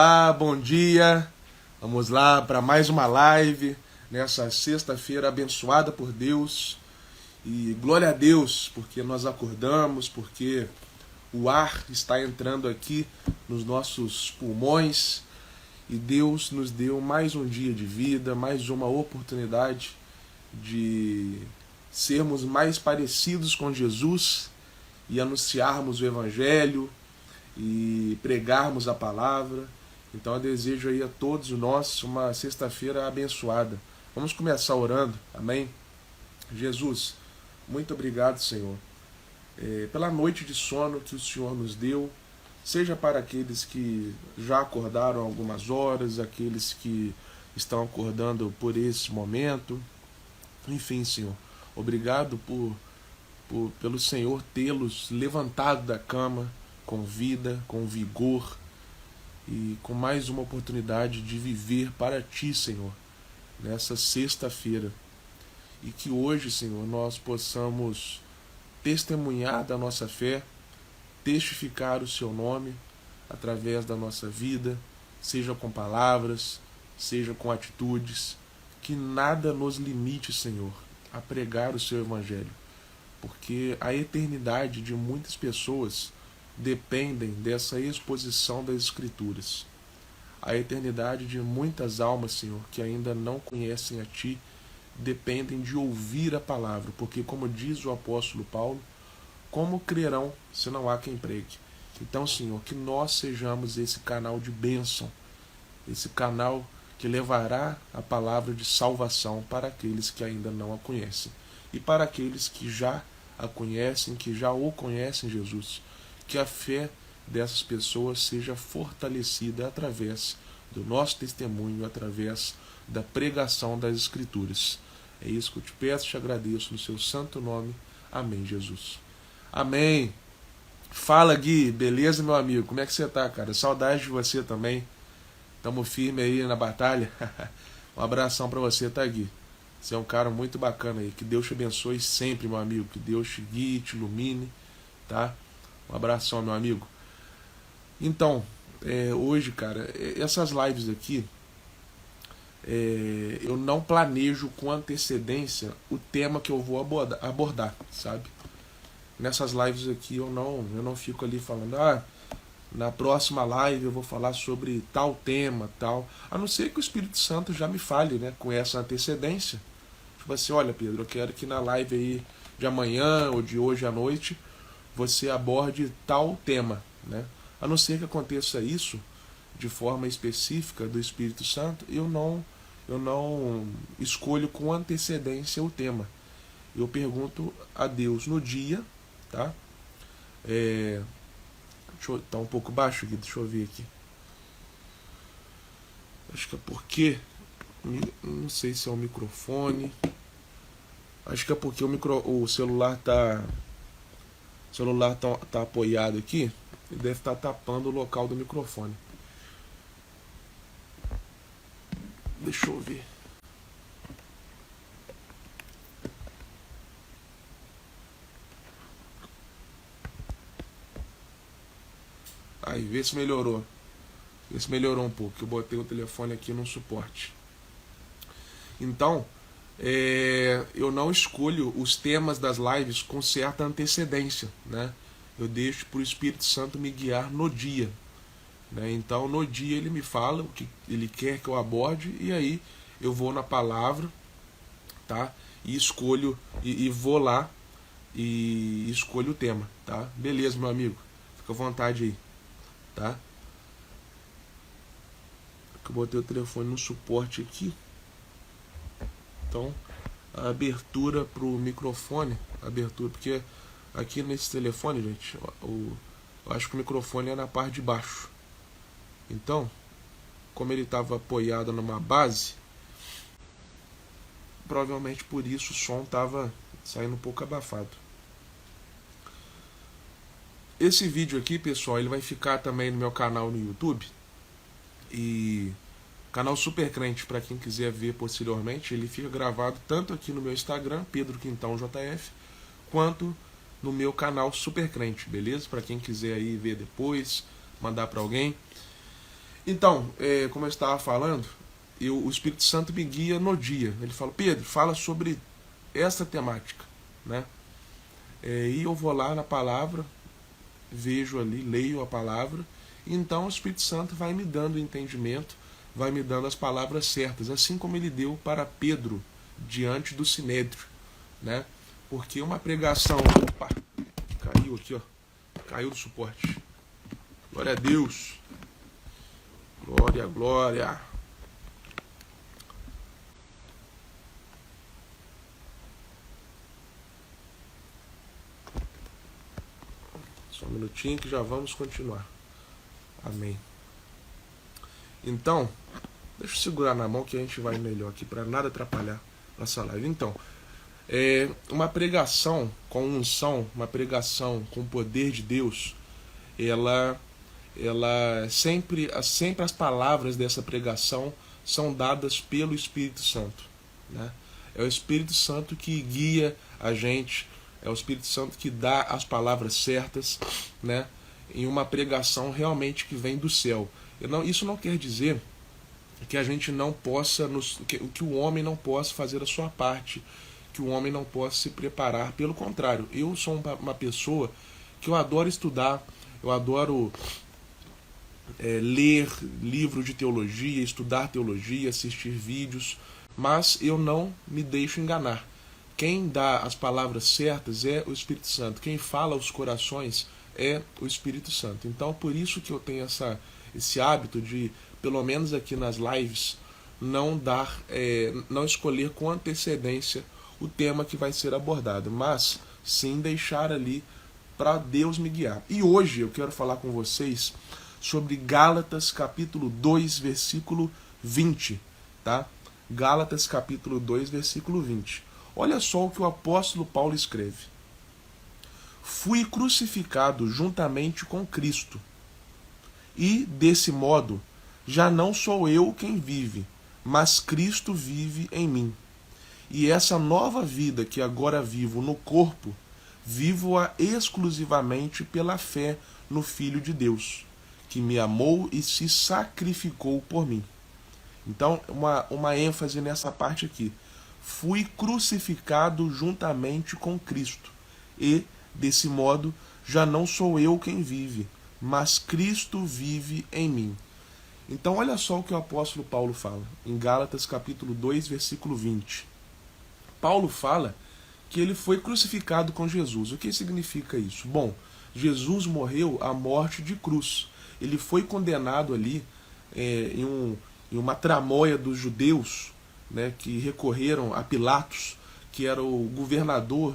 Olá, bom dia. Vamos lá para mais uma live nessa sexta-feira abençoada por Deus. E glória a Deus, porque nós acordamos, porque o ar está entrando aqui nos nossos pulmões e Deus nos deu mais um dia de vida, mais uma oportunidade de sermos mais parecidos com Jesus e anunciarmos o Evangelho e pregarmos a palavra. Então eu desejo aí a todos nós uma sexta-feira abençoada. Vamos começar orando, amém? Jesus, muito obrigado, Senhor, pela noite de sono que o Senhor nos deu, seja para aqueles que já acordaram algumas horas, aqueles que estão acordando por esse momento, enfim, Senhor, obrigado pelo Senhor tê-los levantado da cama com vida, com vigor e com mais uma oportunidade de viver para Ti, Senhor, nessa sexta-feira. E que hoje, Senhor, nós possamos testemunhar da nossa fé, testificar o Seu nome através da nossa vida, seja com palavras, seja com atitudes, que nada nos limite, Senhor, a pregar o Seu Evangelho, porque a eternidade de muitas pessoas dependem dessa exposição das Escrituras. A eternidade de muitas almas, Senhor, que ainda não conhecem a Ti, dependem de ouvir a palavra, porque, como diz o apóstolo Paulo, como crerão se não há quem pregue? Então, Senhor, que nós sejamos esse canal de bênção, esse canal que levará a palavra de salvação para aqueles que ainda não a conhecem e para aqueles que já a conhecem, que já o conhecem, Jesus. Que a fé dessas pessoas seja fortalecida através do nosso testemunho, através da pregação das Escrituras. É isso que eu te peço e te agradeço no seu santo nome. Amém, Jesus. Amém. Fala, Gui. Beleza, meu amigo? Como é que você tá, cara? Saudade de você também. Tamo firme aí na batalha. Um abração pra você, tá, Gui? Você é um cara muito bacana aí. Que Deus te abençoe sempre, meu amigo. Que Deus te guie, te ilumine, tá? Um abração, meu amigo. Então, hoje, cara, essas lives aqui, eu não planejo com antecedência o tema que eu vou abordar, sabe? Nessas lives aqui eu não fico ali falando, na próxima live eu vou falar sobre tal tema, tal. A não ser que o Espírito Santo já me fale, né, com essa antecedência. Tipo assim, olha, Pedro, eu quero que na live aí de amanhã ou de hoje à noite você aborde tal tema, né? A não ser que aconteça isso de forma específica do Espírito Santo, eu não escolho com antecedência o tema. Eu pergunto a Deus no dia, tá? Tá um pouco baixo aqui, deixa eu ver aqui. Acho que é porque, não sei se é o microfone. Acho que é porque o celular tá apoiado aqui e deve estar tapando o local do microfone. Deixa eu ver. Aí, vê se melhorou. Vê se melhorou um pouco, que eu botei o telefone aqui no suporte. Então, eu não escolho os temas das lives com certa antecedência, né? Eu deixo para o Espírito Santo me guiar no dia, né? Então, no dia ele me fala o que ele quer que eu aborde e aí eu vou na palavra, tá? E escolho e vou lá e escolho o tema, tá? Beleza, meu amigo, fica à vontade aí, tá? Eu botei o telefone no suporte aqui. Então, a abertura para o microfone, porque aqui nesse telefone, gente, eu acho que o microfone é na parte de baixo. Então, como ele estava apoiado numa base, provavelmente por isso o som estava saindo um pouco abafado. Esse vídeo aqui, pessoal, ele vai ficar também no meu canal no YouTube. E canal Super Crente, para quem quiser ver posteriormente, ele fica gravado tanto aqui no meu Instagram, Pedro Quintão JF, quanto no meu canal Super Crente, beleza? Para quem quiser aí ver depois, mandar para alguém. Então, como eu estava falando, o Espírito Santo me guia no dia. Ele fala, Pedro, fala sobre essa temática, né? E eu vou lá na palavra, vejo ali, leio a palavra, e então o Espírito Santo vai me dando o entendimento, vai me dando as palavras certas, assim como ele deu para Pedro diante do Sinédrio, né? Porque uma pregação, opa, caiu aqui, ó, caiu do suporte. Glória a Deus. Glória, glória. Só um minutinho que já vamos continuar. Amém. Então, deixa eu segurar na mão que a gente vai melhor aqui, para nada atrapalhar nossa live. Então, uma pregação com unção, uma pregação com o poder de Deus, ela sempre as palavras dessa pregação são dadas pelo Espírito Santo, né? É o Espírito Santo que guia a gente, é o Espírito Santo que dá as palavras certas, né? Em uma pregação realmente que vem do céu. Isso não quer dizer que a gente não possa, que o homem não possa fazer a sua parte, que o homem não possa se preparar. Pelo contrário, eu sou uma pessoa que eu adoro estudar, eu adoro ler livro de teologia, estudar teologia, assistir vídeos, mas eu não me deixo enganar. Quem dá as palavras certas é o Espírito Santo. Quem fala aos corações é o Espírito Santo. Então, por isso que eu tenho esse hábito de, pelo menos aqui nas lives, não escolher com antecedência o tema que vai ser abordado, mas sim deixar ali para Deus me guiar. E hoje eu quero falar com vocês sobre Gálatas capítulo 2, versículo 20, tá? Gálatas capítulo 2, versículo 20. Olha só o que o apóstolo Paulo escreve. Fui crucificado juntamente com Cristo, e, desse modo, já não sou eu quem vive, mas Cristo vive em mim. E essa nova vida que agora vivo no corpo, vivo-a exclusivamente pela fé no Filho de Deus, que me amou e se sacrificou por mim. Então, uma ênfase nessa parte aqui. Fui crucificado juntamente com Cristo, e, desse modo, já não sou eu quem vive, mas Cristo vive em mim. Então, olha só o que o apóstolo Paulo fala, em Gálatas capítulo 2, versículo 20. Paulo fala que ele foi crucificado com Jesus. O que significa isso? Bom, Jesus morreu a morte de cruz. Ele foi condenado ali em uma tramóia dos judeus, né, que recorreram a Pilatos, que era o governador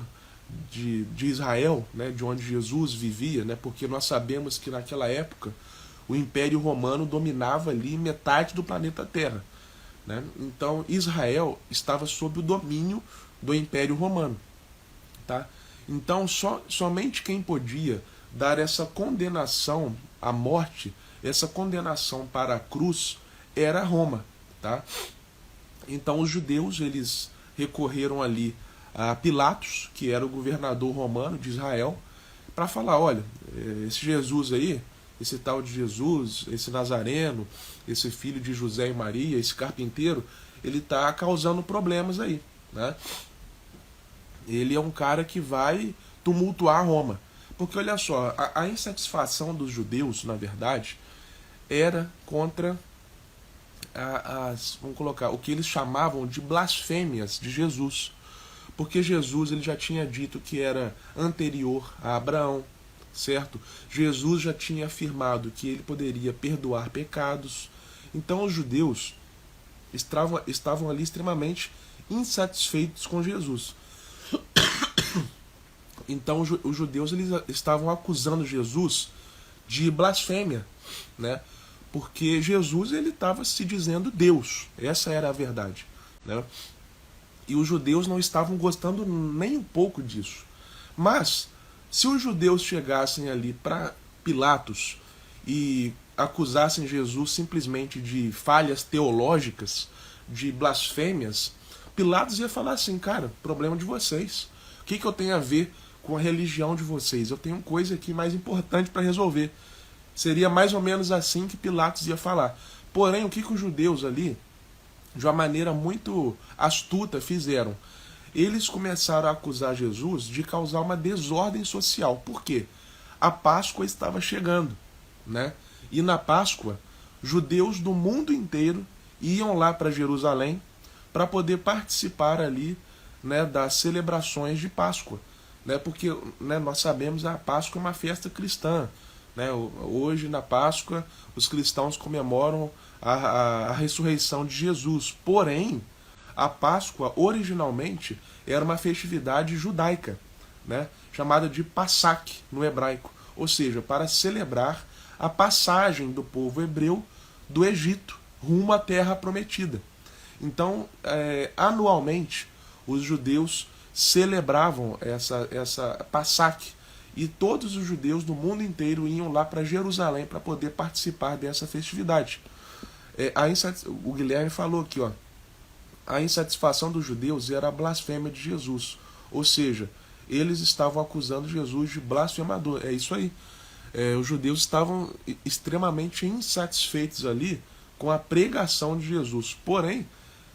de Israel, né, de onde Jesus vivia, né, porque nós sabemos que naquela época o Império Romano dominava ali metade do planeta Terra, né? Então Israel estava sob o domínio do Império Romano, tá? Então somente quem podia dar essa condenação à morte, essa condenação para a cruz, era Roma, tá? Então os judeus, eles recorreram ali a Pilatos, que era o governador romano de Israel, para falar, olha, esse Jesus aí, esse tal de Jesus, esse Nazareno, esse filho de José e Maria, esse carpinteiro, ele está causando problemas aí, né? Ele é um cara que vai tumultuar Roma. Porque olha só, a insatisfação dos judeus, na verdade, era contra vamos colocar, o que eles chamavam de blasfêmias de Jesus. Porque Jesus, ele já tinha dito que era anterior a Abraão, certo? Jesus já tinha afirmado que ele poderia perdoar pecados. Então os judeus estavam ali extremamente insatisfeitos com Jesus. Então os judeus, eles estavam acusando Jesus de blasfêmia, né? Porque Jesus, ele estava se dizendo Deus. Essa era a verdade, né? E os judeus não estavam gostando nem um pouco disso. Mas, se os judeus chegassem ali para Pilatos e acusassem Jesus simplesmente de falhas teológicas, de blasfêmias, Pilatos ia falar assim, cara, problema de vocês. O que eu tenho a ver com a religião de vocês? Eu tenho coisa aqui mais importante para resolver. Seria mais ou menos assim que Pilatos ia falar. Porém, o que os judeus ali, de uma maneira muito astuta, fizeram? Eles começaram a acusar Jesus de causar uma desordem social. Por quê? A Páscoa estava chegando, né? E na Páscoa, judeus do mundo inteiro iam lá para Jerusalém para poder participar ali, né, das celebrações de Páscoa, né? Porque, né, nós sabemos que a Páscoa é uma festa cristã, né? Hoje na Páscoa os cristãos comemoram a ressurreição de Jesus. Porém, a Páscoa originalmente era uma festividade judaica, né, chamada de Pasach no hebraico, ou seja, para celebrar a passagem do povo hebreu do Egito rumo à Terra Prometida. Então, anualmente, os judeus celebravam essa Pasach, e todos os judeus do mundo inteiro iam lá para Jerusalém para poder participar dessa festividade. O Guilherme falou aqui, ó, a insatisfação dos judeus era a blasfêmia de Jesus. Ou seja, eles estavam acusando Jesus de blasfemador. É isso aí. Os judeus estavam extremamente insatisfeitos ali com a pregação de Jesus. Porém,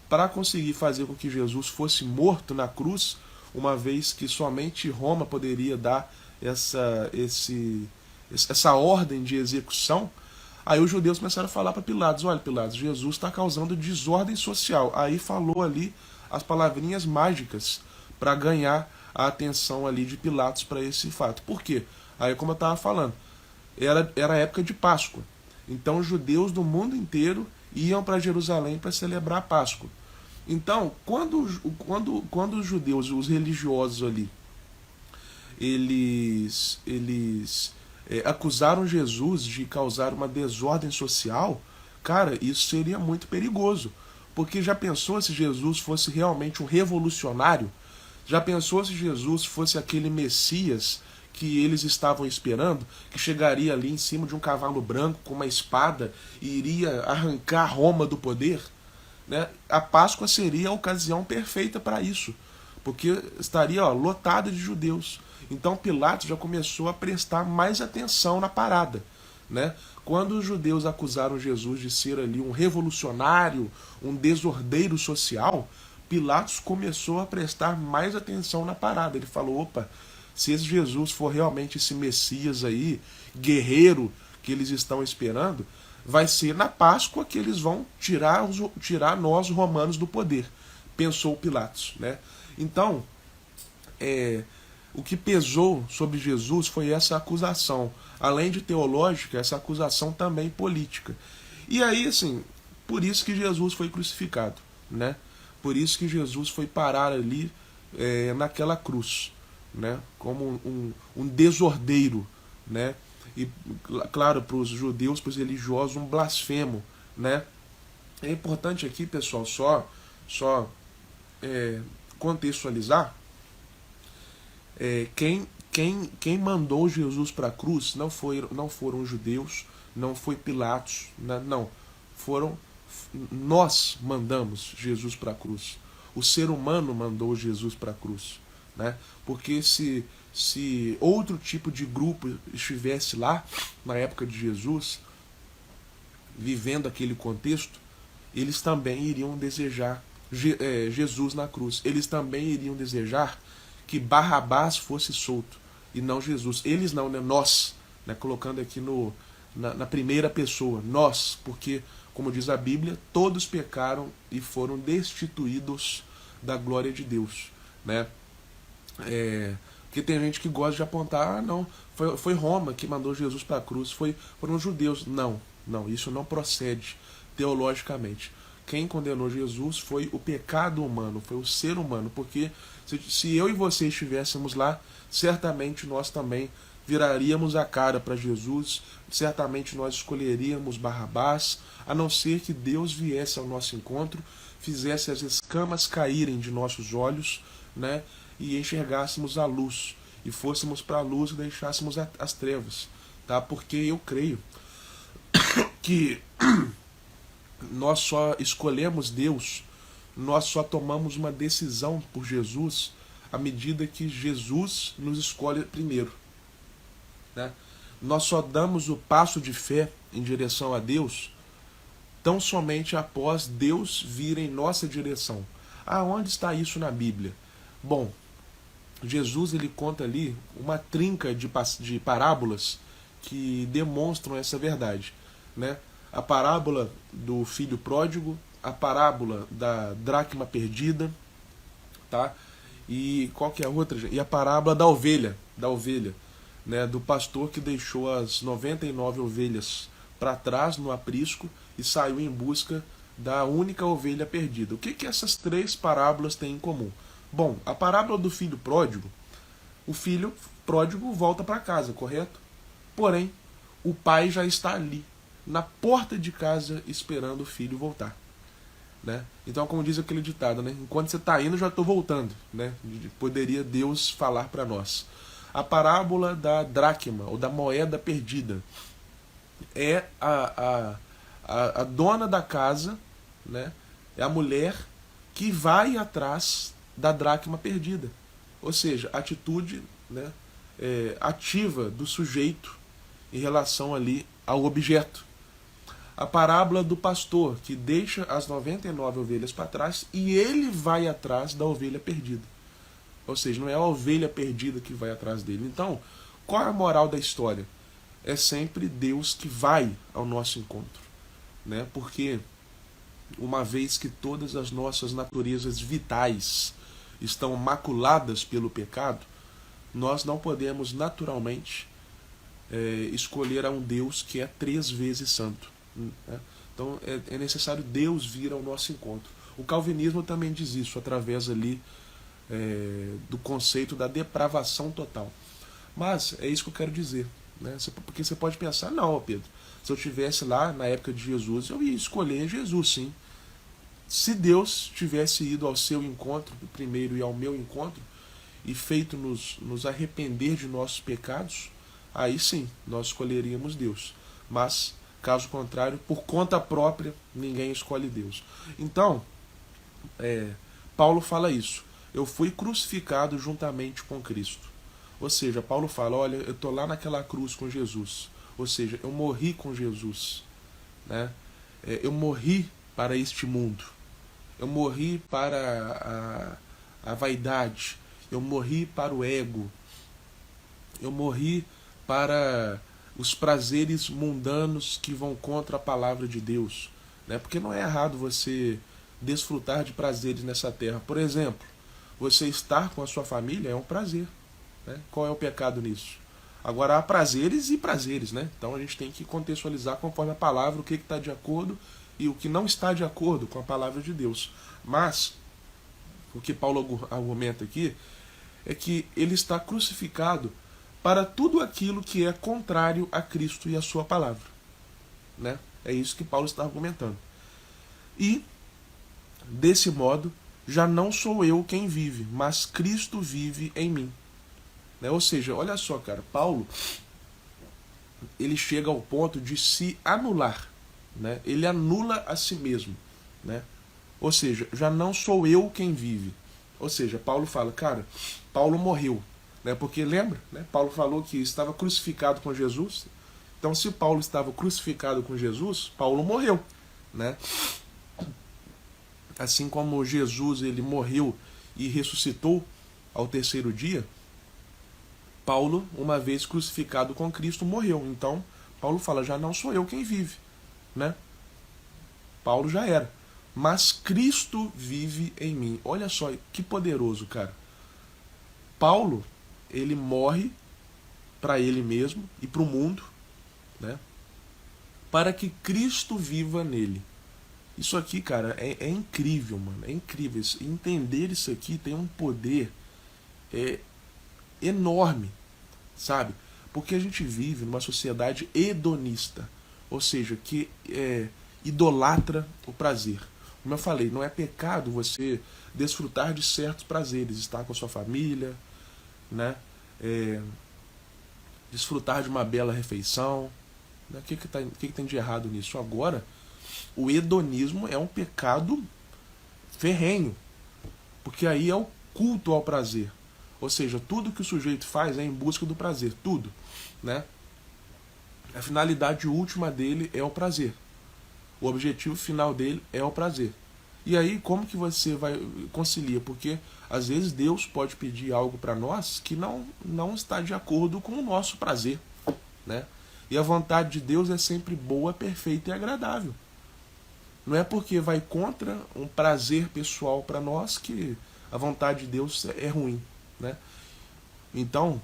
para conseguir fazer com que Jesus fosse morto na cruz, uma vez que somente Roma poderia dar essa ordem de execução, aí os judeus começaram a falar para Pilatos: olha, Pilatos, Jesus está causando desordem social. Aí falou ali as palavrinhas mágicas para ganhar a atenção ali de Pilatos para esse fato. Por quê? Aí, como eu estava falando, era a época de Páscoa. Então os judeus do mundo inteiro iam para Jerusalém para celebrar a Páscoa. Então, quando os judeus, os religiosos ali, eles acusaram Jesus de causar uma desordem social, cara, isso seria muito perigoso. Porque já pensou se Jesus fosse realmente um revolucionário? Já pensou se Jesus fosse aquele Messias que eles estavam esperando, que chegaria ali em cima de um cavalo branco com uma espada e iria arrancar Roma do poder? Né? A Páscoa seria a ocasião perfeita para isso, porque estaria, ó, lotada de judeus. Então Pilatos já começou a prestar mais atenção na parada, né? Quando os judeus acusaram Jesus de ser ali um revolucionário, um desordeiro social, Pilatos começou a prestar mais atenção na parada. Ele falou: opa, se esse Jesus for realmente esse Messias aí, guerreiro que eles estão esperando, vai ser na Páscoa que eles vão tirar nós romanos do poder, pensou Pilatos, né? Então, o que pesou sobre Jesus foi essa acusação, além de teológica, essa acusação também política. E aí, assim, por isso que Jesus foi crucificado, né? Por isso que Jesus foi parar ali naquela cruz, né? Como um desordeiro, né? E, claro, para os judeus, para os religiosos, um blasfemo, né? É importante aqui, pessoal, só contextualizar. Quem mandou Jesus para a cruz não foram os judeus, não foi Pilatos, né? Não, nós mandamos Jesus para a cruz. O ser humano mandou Jesus para a cruz, né? Porque se outro tipo de grupo estivesse lá na época de Jesus, vivendo aquele contexto, eles também iriam desejar Jesus na cruz. Eles também iriam desejar que Barrabás fosse solto e não Jesus. Eles não, né? Nós, né? Colocando aqui na primeira pessoa, nós, porque, como diz a Bíblia, todos pecaram e foram destituídos da glória de Deus, né? Porque tem gente que gosta de apontar: não, foi Roma que mandou Jesus para a cruz, foram os judeus. Não, isso não procede teologicamente. Quem condenou Jesus foi o pecado humano, foi o ser humano, porque se eu e você estivéssemos lá, certamente nós também viraríamos a cara para Jesus, certamente nós escolheríamos Barrabás, a não ser que Deus viesse ao nosso encontro, fizesse as escamas caírem de nossos olhos, né, e enxergássemos a luz, e fôssemos para a luz e deixássemos as trevas, tá? Porque eu creio que nós só escolhemos Deus, nós só tomamos uma decisão por Jesus à medida que Jesus nos escolhe primeiro, né? nós só damos o passo de fé em direção a Deus tão somente após Deus vir em nossa direção. Aonde está isso na Bíblia? Bom, Jesus ele conta ali uma trinca de parábolas que demonstram essa verdade, né? A parábola do filho pródigo, a parábola da dracma perdida, tá? E qual que é a outra? E a parábola da ovelha, né? Do pastor que deixou as 99 ovelhas para trás no aprisco e saiu em busca da única ovelha perdida. O que que essas três parábolas têm em comum? Bom, a parábola do filho pródigo, o filho pródigo volta para casa, correto? Porém, o pai já está ali, na porta de casa, esperando o filho voltar. Né? Então, como diz aquele ditado, né? Enquanto você está indo, eu já estou voltando. Né? Poderia Deus falar para nós. A parábola da dracma, ou da moeda perdida, é a dona da casa, né? É a mulher que vai atrás da dracma perdida. Ou seja, a atitude, né, ativa do sujeito em relação ali ao objeto. A parábola do pastor, que deixa as 99 ovelhas para trás e ele vai atrás da ovelha perdida. Ou seja, não é a ovelha perdida que vai atrás dele. Então, qual é a moral da história? É sempre Deus que vai ao nosso encontro. Né? Porque, uma vez que todas as nossas naturezas vitais estão maculadas pelo pecado, nós não podemos naturalmente escolher a um Deus que é 3 vezes santo. Né? Então é necessário Deus vir ao nosso encontro. O calvinismo também diz isso através ali do conceito da depravação total. Mas é isso que eu quero dizer. Né? Porque você pode pensar, não, Pedro, se eu estivesse lá na época de Jesus, eu ia escolher Jesus, sim. Se Deus tivesse ido ao seu encontro primeiro e ao meu encontro e feito nos arrepender de nossos pecados, aí sim, nós escolheríamos Deus. Mas, caso contrário, por conta própria, ninguém escolhe Deus. Então, Paulo fala isso. Eu fui crucificado juntamente com Cristo. Ou seja, Paulo fala, olha, eu estou lá naquela cruz com Jesus. Ou seja, eu morri com Jesus. Né? Eu morri para este mundo. Eu morri para a vaidade. Eu morri para o ego. Eu morri para os prazeres mundanos que vão contra a palavra de Deus. Né? Porque não é errado você desfrutar de prazeres nessa terra. Por exemplo, você estar com a sua família é um prazer. Né? Qual é o pecado nisso? Agora, há prazeres e prazeres. Né? Então a gente tem que contextualizar conforme a palavra o que está de acordo e o que não está de acordo com a palavra de Deus. Mas, o que Paulo argumenta aqui é que ele está crucificado para tudo aquilo que é contrário a Cristo e a sua palavra. Né? É isso que Paulo está argumentando. E, desse modo, já não sou eu quem vive, mas Cristo vive em mim. Né? Ou seja, olha só, cara, Paulo, ele chega ao ponto de se anular. Né? Ele anula a si mesmo. Né? Ou seja, já não sou eu quem vive. Ou seja, Paulo fala, cara, Paulo morreu. Né? Porque lembra, né? Paulo falou que estava crucificado com Jesus. Então, se Paulo estava crucificado com Jesus, Paulo morreu. Né? Assim como Jesus ele morreu e ressuscitou ao 3º dia, Paulo, uma vez crucificado com Cristo, morreu. Então, Paulo fala, já não sou eu quem vive. Né? Paulo já era. Mas Cristo vive em mim. Olha só, que poderoso, cara. Paulo, ele morre para ele mesmo e para o mundo, né? Para que Cristo viva nele. Isso aqui, cara, é incrível, mano. É incrível. Entender isso aqui tem um poder enorme, sabe? Porque a gente vive numa sociedade hedonista, ou seja, que idolatra o prazer. Como eu falei, não é pecado você desfrutar de certos prazeres, estar com a sua família, né? Desfrutar de uma bela refeição. Né? O que tem de errado nisso? Agora, o hedonismo é um pecado ferrenho, porque aí é o culto ao prazer. Ou seja, tudo que o sujeito faz é em busca do prazer, tudo. Né? A finalidade última dele é o prazer. O objetivo final dele é o prazer. E aí, como que você vai conciliar? Porque às vezes Deus pode pedir algo para nós que não está de acordo com o nosso prazer, né? E a vontade de Deus é sempre boa, perfeita e agradável. Não é porque vai contra um prazer pessoal para nós que a vontade de Deus é ruim, né? Então,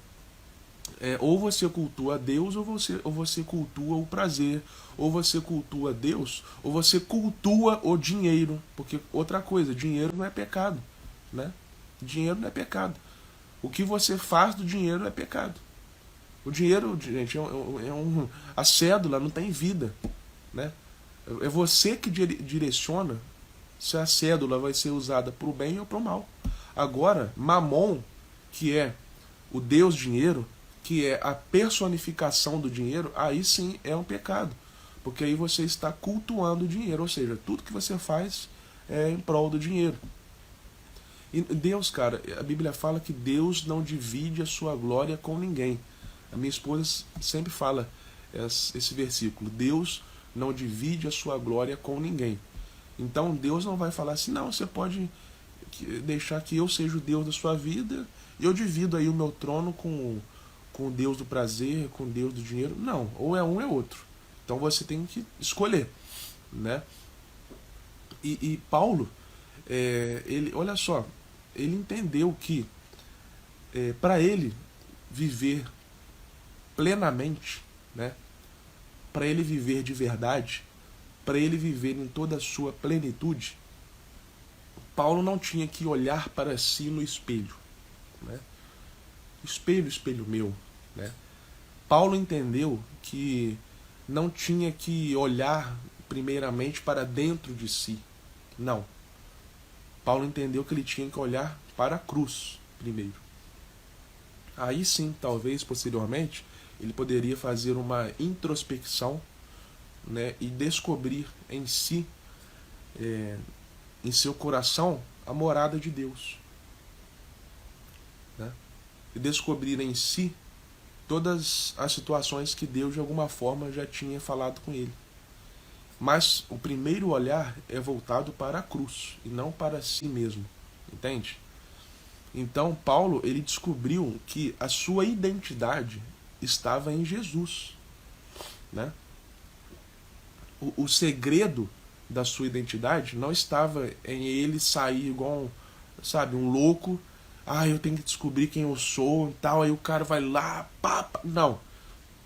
ou você cultua Deus ou você cultua o prazer, ou você cultua Deus ou você cultua o dinheiro, porque outra coisa, dinheiro não é pecado, né? Dinheiro não é pecado. O que você faz do dinheiro é pecado. O dinheiro, gente, a cédula não tem vida, né? É você que direciona se a cédula vai ser usada para o bem ou para o mal. Agora, Mamon, que é o Deus dinheiro, que é a personificação do dinheiro, aí sim é um pecado. Porque aí você está cultuando o dinheiro, ou seja, tudo que você faz é em prol do dinheiro. E Deus, cara, a Bíblia fala que Deus não divide a sua glória com ninguém. A minha esposa sempre fala esse versículo: Deus não divide a sua glória com ninguém. Então Deus não vai falar assim, não, você pode deixar que eu seja o Deus da sua vida e eu divido aí o meu trono com o Deus do prazer, com o Deus do dinheiro. Não, ou é um ou é outro. Então você tem que escolher, né? E Paulo, ele, olha só, ele entendeu que para ele viver plenamente, né? Para ele viver de verdade, para ele viver em toda a sua plenitude, Paulo não tinha que olhar para si no espelho, né? Espelho, espelho meu, né? Paulo entendeu que não tinha que olhar primeiramente para dentro de si. Não. Paulo entendeu que ele tinha que olhar para a cruz primeiro. Aí sim, talvez posteriormente, ele poderia fazer uma introspecção, né, e descobrir em si, em seu coração, a morada de Deus, né? E descobrir em si todas as situações que Deus de alguma forma já tinha falado com ele. Mas o primeiro olhar é voltado para a cruz e não para si mesmo, entende? Então Paulo, ele descobriu que a sua identidade estava em Jesus, né? O segredo da sua identidade não estava em ele sair igual, sabe, um louco. Eu tenho que descobrir quem eu sou e tal. Aí o cara vai lá, pá. Não.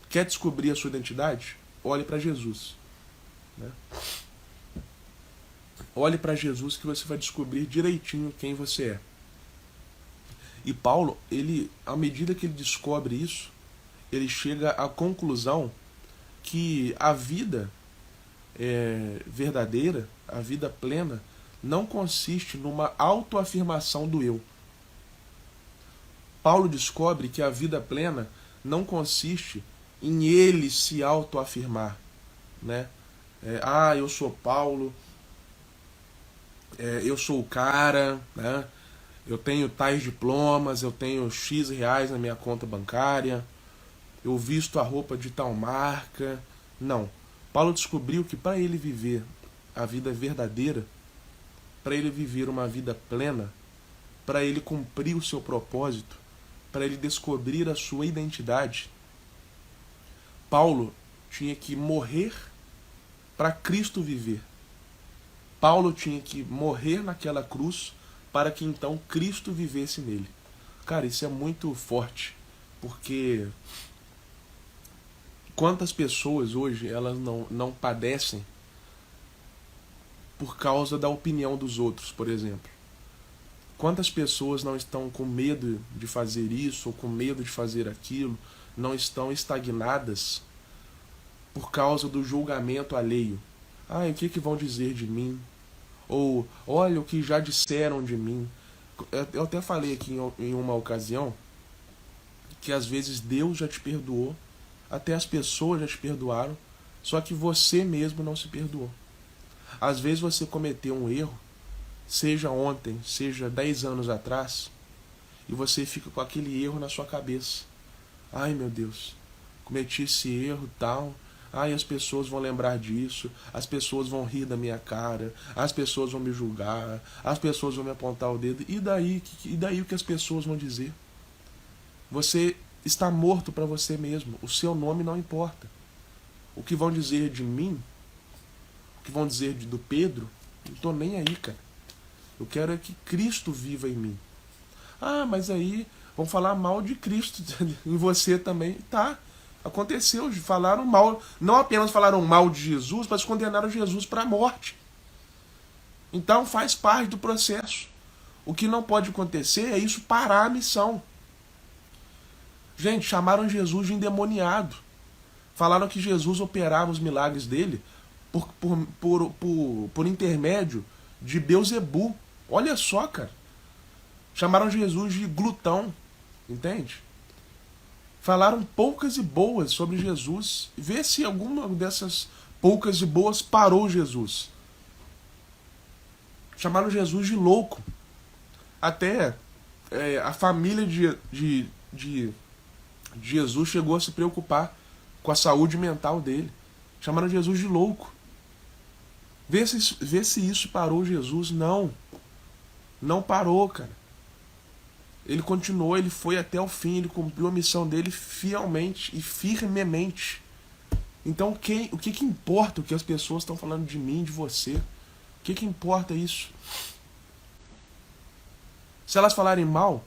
Quer descobrir a sua identidade? Olhe para Jesus, né? Olhe para Jesus que você vai descobrir direitinho quem você é. E Paulo, ele, à medida que ele descobre isso, ele chega à conclusão que a vida verdadeira, a vida plena, não consiste numa autoafirmação do eu. Paulo descobre que a vida plena não consiste em ele se autoafirmar, né? Eu sou Paulo, eu sou o cara, né? Eu tenho tais diplomas, eu tenho X reais na minha conta bancária, eu visto a roupa de tal marca. Não. Paulo descobriu que para ele viver a vida verdadeira, para ele viver uma vida plena, para ele cumprir o seu propósito, para ele descobrir a sua identidade, Paulo tinha que morrer para Cristo viver. Paulo tinha que morrer naquela cruz para que então Cristo vivesse nele. Cara, isso é muito forte, porque quantas pessoas hoje elas não padecem por causa da opinião dos outros, por exemplo? Quantas pessoas não estão com medo de fazer isso ou com medo de fazer aquilo, não estão estagnadas por causa do julgamento alheio? O que vão dizer de mim? Ou, olha o que já disseram de mim. Eu até falei aqui em uma ocasião que às vezes Deus já te perdoou, até as pessoas já te perdoaram, só que você mesmo não se perdoou. Às vezes você cometeu um erro, seja ontem, seja 10 anos atrás, e você fica com aquele erro na sua cabeça. Ai, meu Deus, cometi esse erro e tal. Ai, as pessoas vão lembrar disso, as pessoas vão rir da minha cara, as pessoas vão me julgar, as pessoas vão me apontar o dedo. E daí o que as pessoas vão dizer? Você está morto para você mesmo, o seu nome não importa. O que vão dizer de mim, o que vão dizer do Pedro, não estou nem aí, cara. Eu quero é que Cristo viva em mim. Ah, mas aí vão falar mal de Cristo em você também. Tá, aconteceu, falaram mal, não apenas falaram mal de Jesus, mas condenaram Jesus para a morte. Então faz parte do processo. O que não pode acontecer é isso parar a missão. Gente, chamaram Jesus de endemoniado. Falaram que Jesus operava os milagres dele por intermédio de Beelzebu. Olha só, cara. Chamaram Jesus de glutão. Entende? Falaram poucas e boas sobre Jesus. Vê se alguma dessas poucas e boas parou Jesus. Chamaram Jesus de louco. Até a família de Jesus chegou a se preocupar com a saúde mental dele. Chamaram Jesus de louco. Vê se isso parou Jesus. Não. Não parou, cara. Ele continuou, ele foi até o fim, ele cumpriu a missão dele fielmente e firmemente. Então o que importa o que as pessoas estão falando de mim, de você? O que importa isso? Se elas falarem mal,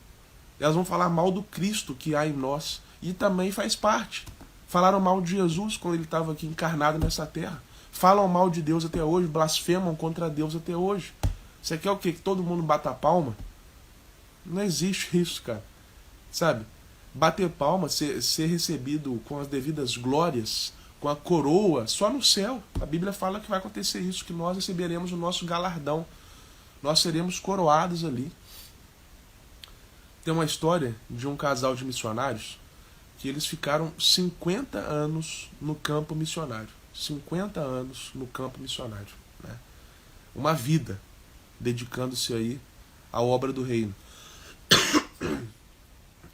elas vão falar mal do Cristo que há em nós. E também faz parte. Falaram mal de Jesus quando ele estava aqui encarnado nessa terra. Falam mal de Deus até hoje, blasfemam contra Deus até hoje. Você quer o quê? Que todo mundo bata a palma? Não existe isso, cara. Sabe? Bater palma, ser recebido com as devidas glórias, com a coroa, só no céu. A Bíblia fala que vai acontecer isso, que nós receberemos o nosso galardão. Nós seremos coroados ali. Tem uma história de um casal de missionários que eles ficaram 50 anos no campo missionário. 50 anos no campo missionário. Né? Uma vida dedicando-se aí à obra do reino.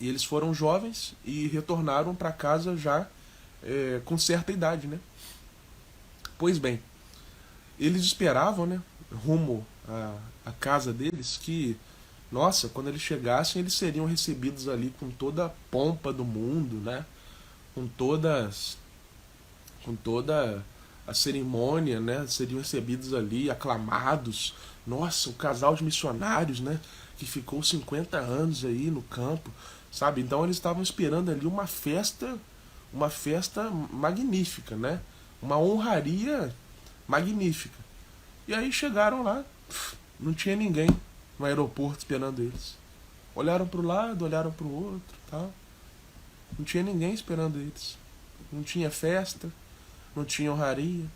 E eles foram jovens e retornaram para casa já com certa idade, né? Pois bem, eles esperavam, né, rumo à casa deles, que, nossa, quando eles chegassem, eles seriam recebidos ali com toda a pompa do mundo, né? Com toda a cerimônia, né? Seriam recebidos ali, aclamados. Nossa, o casal de missionários, né? Que ficou 50 anos aí no campo, sabe? Então eles estavam esperando ali uma festa magnífica, né? Uma honraria magnífica. E aí chegaram lá, não tinha ninguém no aeroporto esperando eles. Olharam para o lado, olharam para o outro, tal. Não tinha ninguém esperando eles. Não tinha festa, não tinha honraria,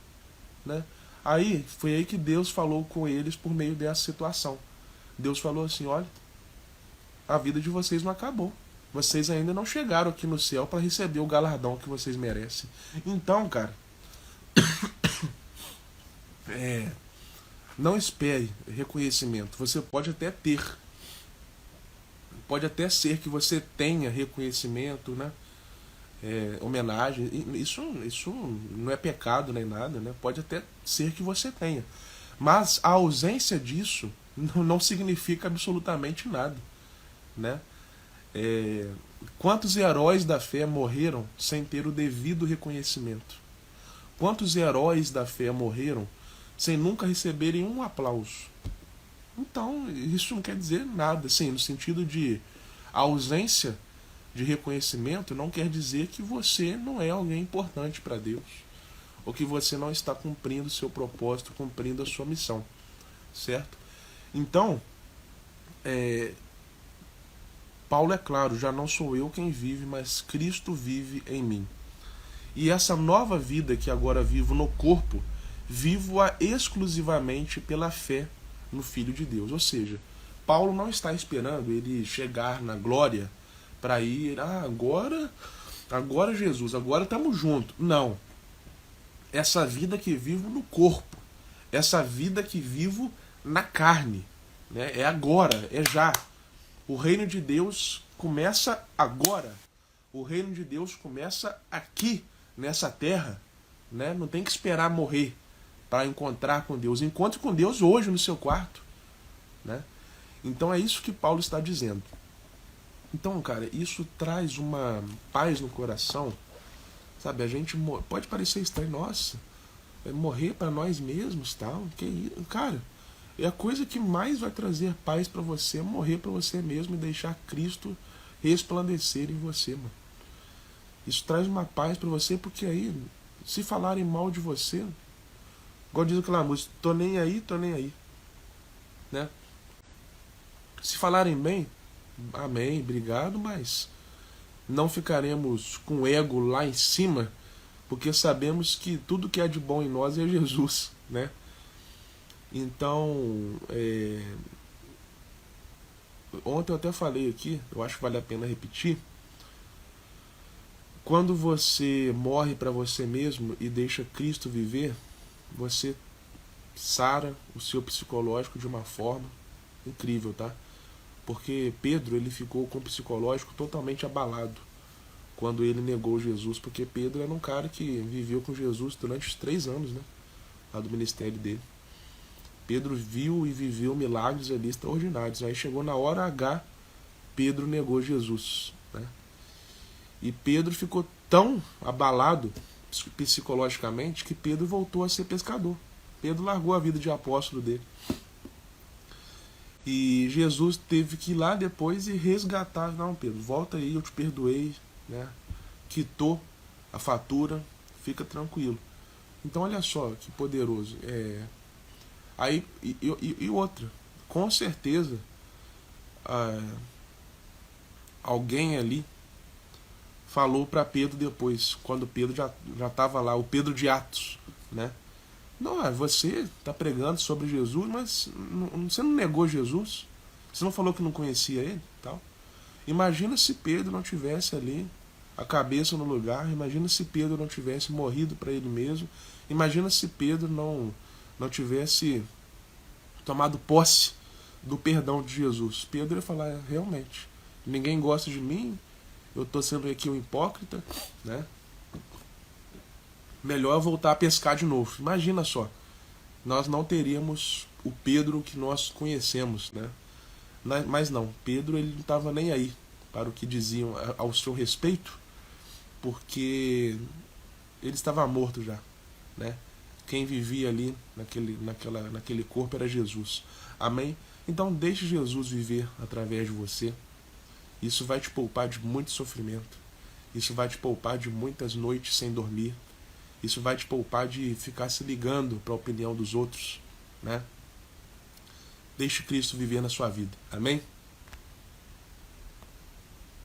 né? Aí, foi aí que Deus falou com eles por meio dessa situação. Deus falou assim, olha, a vida de vocês não acabou. Vocês ainda não chegaram aqui no céu para receber o galardão que vocês merecem. Então, cara, não espere reconhecimento. Você pode até ter. Pode até ser que você tenha reconhecimento, né? Homenagem. Isso não é pecado nem nada, né? Pode até ser que você tenha. Mas a ausência disso não significa absolutamente nada, né? Quantos heróis da fé morreram sem ter o devido reconhecimento? Quantos heróis da fé morreram sem nunca receberem um aplauso? Então, isso não quer dizer nada, assim, no sentido de a ausência de reconhecimento não quer dizer que você não é alguém importante para Deus, ou que você não está cumprindo o seu propósito, cumprindo a sua missão, certo? Então, Paulo é claro, já não sou eu quem vive, mas Cristo vive em mim. E essa nova vida que agora vivo no corpo, vivo-a exclusivamente pela fé no Filho de Deus. Ou seja, Paulo não está esperando ele chegar na glória para ir, agora Jesus, agora estamos juntos. Não. Essa vida que vivo no corpo, essa vida que vivo na carne, né? É agora, é já. O reino de Deus começa agora. O reino de Deus começa aqui, nessa terra, né? Não tem que esperar morrer para encontrar com Deus. Encontre com Deus hoje no seu quarto, né? Então é isso que Paulo está dizendo. Então, cara, isso traz uma paz no coração, sabe? A gente pode parecer estranho, nossa, morrer para nós mesmos, tal, que isso, cara? É a coisa que mais vai trazer paz para você, morrer para você mesmo e deixar Cristo resplandecer em você, mano. Isso traz uma paz para você, porque aí, se falarem mal de você, igual diz aquela música, tô nem aí, né? Se falarem bem, amém, obrigado, mas não ficaremos com o ego lá em cima, porque sabemos que tudo que é de bom em nós é Jesus, né? Então, ontem eu até falei aqui, eu acho que vale a pena repetir. Quando você morre para você mesmo e deixa Cristo viver, você sara o seu psicológico de uma forma incrível, tá? Porque Pedro, ele ficou com o psicológico totalmente abalado quando ele negou Jesus, porque Pedro era um cara que viveu com Jesus durante os 3 anos, né? Lá do ministério dele. Pedro viu e viveu milagres ali extraordinários. Aí chegou na hora H, Pedro negou Jesus, né? E Pedro ficou tão abalado psicologicamente que Pedro voltou a ser pescador. Pedro largou a vida de apóstolo dele. E Jesus teve que ir lá depois e resgatar. Não, Pedro, volta aí, eu te perdoei, né? Quitou a fatura, fica tranquilo. Então olha só que poderoso. Aí, e outra, com certeza alguém ali falou para Pedro depois, quando Pedro já estava lá, o Pedro de Atos, né? Não, você está pregando sobre Jesus, mas você não negou Jesus? Você não falou que não conhecia ele? Tal? Imagina se Pedro não tivesse ali a cabeça no lugar, imagina se Pedro não tivesse morrido para ele mesmo, imagina se Pedro não tivesse tomado posse do perdão de Jesus. Pedro ia falar, realmente, ninguém gosta de mim, eu estou sendo aqui um hipócrita, né? Melhor voltar a pescar de novo. Imagina só, nós não teríamos o Pedro que nós conhecemos, né? Mas não, Pedro ele não estava nem aí para o que diziam ao seu respeito, porque ele estava morto já, né? Quem vivia ali naquele corpo era Jesus. Amém? Então deixe Jesus viver através de você. Isso vai te poupar de muito sofrimento. Isso vai te poupar de muitas noites sem dormir. Isso vai te poupar de ficar se ligando para a opinião dos outros, né? Deixe Cristo viver na sua vida. Amém?